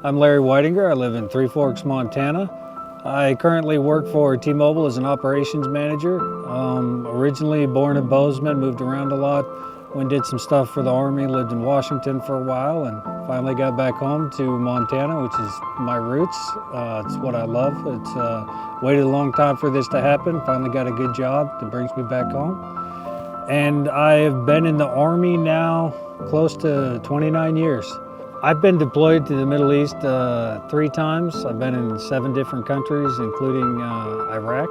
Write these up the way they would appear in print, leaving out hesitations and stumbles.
I'm Larry Weidinger. I live in Three Forks, Montana. I currently work for T-Mobile as an operations manager. Originally born in Bozeman, moved around a lot. Went and did some stuff for the Army, lived in Washington for a while, and finally got back home to Montana, which is my roots. It's what I love. It's waited a long time for this to happen. Finally got a good job that brings me back home. And I've been in the Army now close to 29 years. I've been deployed to the Middle East 3 times. I've been in 7 different countries, including Iraq.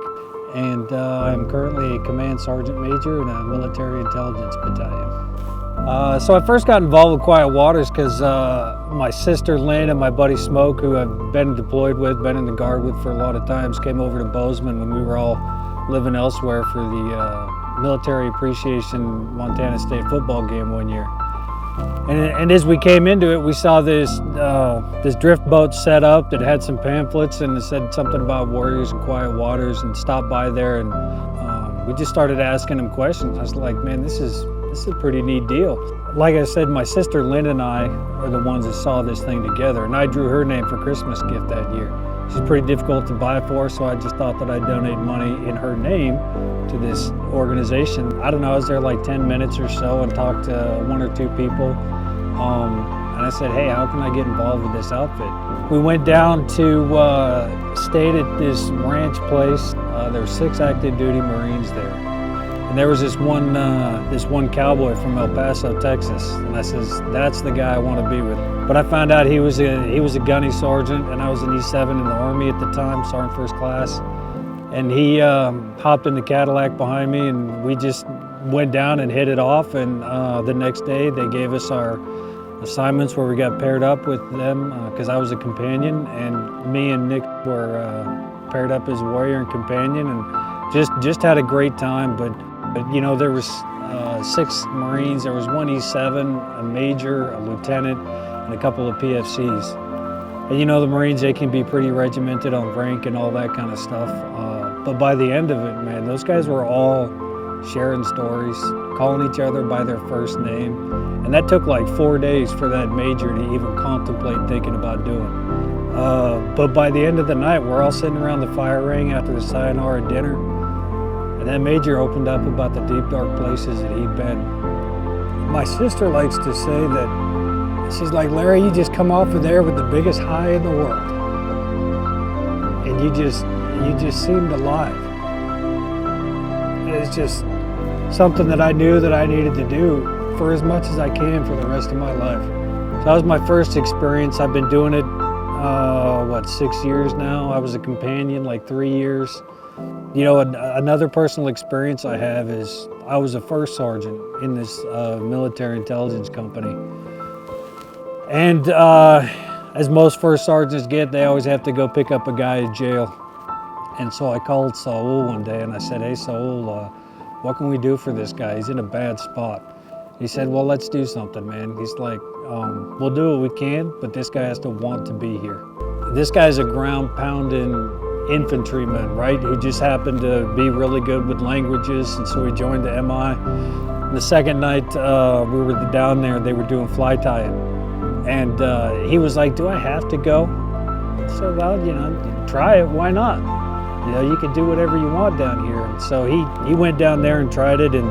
And I'm currently a command sergeant major in a military intelligence battalion. So I first got involved with Quiet Waters because my sister Lynn and my buddy Smoke, who I've been deployed with, been in the Guard with for a lot of times, came over to Bozeman when we were all living elsewhere for the Military Appreciation Montana State football game one year. And as we came into it, we saw this drift boat set up that had some pamphlets and it said something about warriors and quiet waters, and stopped by there, and we just started asking them questions. I was like, man, this is a pretty neat deal. Like I said, my sister Lynn and I are the ones that saw this thing together, and I drew her name for Christmas gift that year. She's pretty difficult to buy for, so I just thought that I'd donate money in her name to this organization. I don't know, I was there like 10 minutes or so and talked to 1 or 2 people. And I said, hey, how can I get involved with this outfit? We went down to, stayed at this ranch place. There were 6 active duty Marines there. And there was this one cowboy from El Paso, Texas. And I says, that's the guy I want to be with. But I found out he was a gunny sergeant, and I was an E7 in the Army at the time, Sergeant First Class. And he hopped in the Cadillac behind me, and we just went down and hit it off. And the next day they gave us our assignments where we got paired up with them, because I was a companion, and me and Nick were paired up as warrior and companion, and just had a great time. But you know, there was 6 Marines. There was 1 E7, a major, a lieutenant, and a couple of PFCs. And you know, the Marines, they can be pretty regimented on rank and all that kind of stuff. But by the end of it, man, those guys were all sharing stories, calling each other by their first name. And that took like 4 days for that major to even contemplate thinking about doing. But by the end of the night, we're all sitting around the fire ring after the sayonara dinner. And that major opened up about the deep, dark places that he'd been. My sister likes to say that, she's like, Larry, you just come off of there with the biggest high in the world. And you just seemed alive. It's just something that I knew that I needed to do for as much as I can for the rest of my life. So that was my first experience. I've been doing it, 6 years now. I was a companion like 3 years. You know, another personal experience I have is I was a first sergeant in this military intelligence company. And as most first sergeants get, they always have to go pick up a guy in jail. And so I called Saul one day and I said, hey, Saul, what can we do for this guy? He's in a bad spot. He said, well, let's do something, man. He's like, we'll do what we can, but this guy has to want to be here. This guy's a ground-pounding infantryman, right, who just happened to be really good with languages, and so he joined the MI. And the second night we were down there, they were doing fly tying. And he was like, do I have to go? I said, well, you know, try it, why not? You know, you can do whatever you want down here. And so he went down there and tried it, and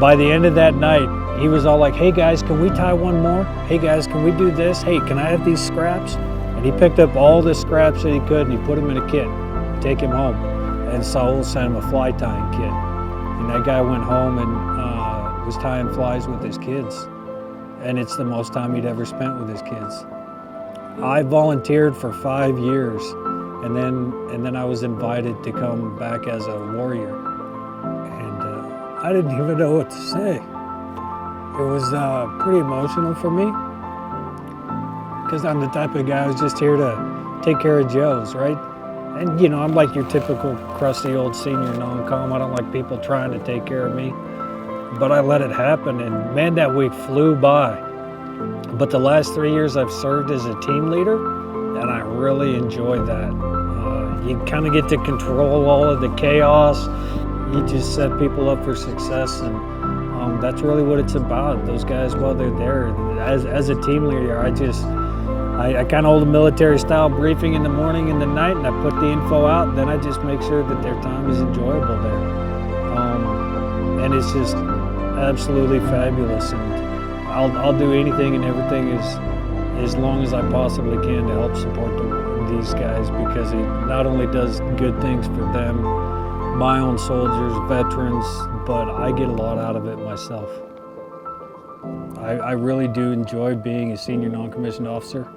by the end of that night, he was all like, hey guys, can we tie one more? Hey guys, can we do this? Hey, can I have these scraps? And he picked up all the scraps that he could and he put them in a kit, take him home. And Saul sent him a fly tying kit. And that guy went home and was tying flies with his kids. And it's the most time he'd ever spent with his kids. I volunteered for 5 years, and then I was invited to come back as a warrior. And I didn't even know what to say. It was pretty emotional for me, because I'm the type of guy who's just here to take care of Joes, right? And you know, I'm like your typical crusty old senior non-com. I don't like people trying to take care of me, but I let it happen, and man, that week flew by. But the last 3 years I've served as a team leader, and I really enjoyed that. You kind of get to control all of the chaos. You just set people up for success, and that's really what it's about. Those guys, while they're there, as a team leader, I kind of hold a military style briefing in the morning and the night, and I put the info out, and then I just make sure that their time is enjoyable there. And it's just absolutely fabulous, and I'll do anything and everything as long as I possibly can to help support these guys, because it not only does good things for them, my own soldiers, veterans, but I get a lot out of it myself. I really do enjoy being a senior non-commissioned officer.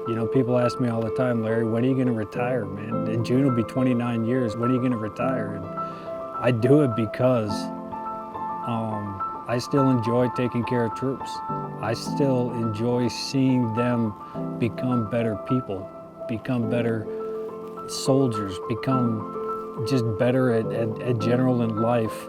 You know, people ask me all the time, Larry, when are you going to retire, man? In June will be 29 years. When are you going to retire? And I do it because I still enjoy taking care of troops. I still enjoy seeing them become better people, become better soldiers, become just better at general in life.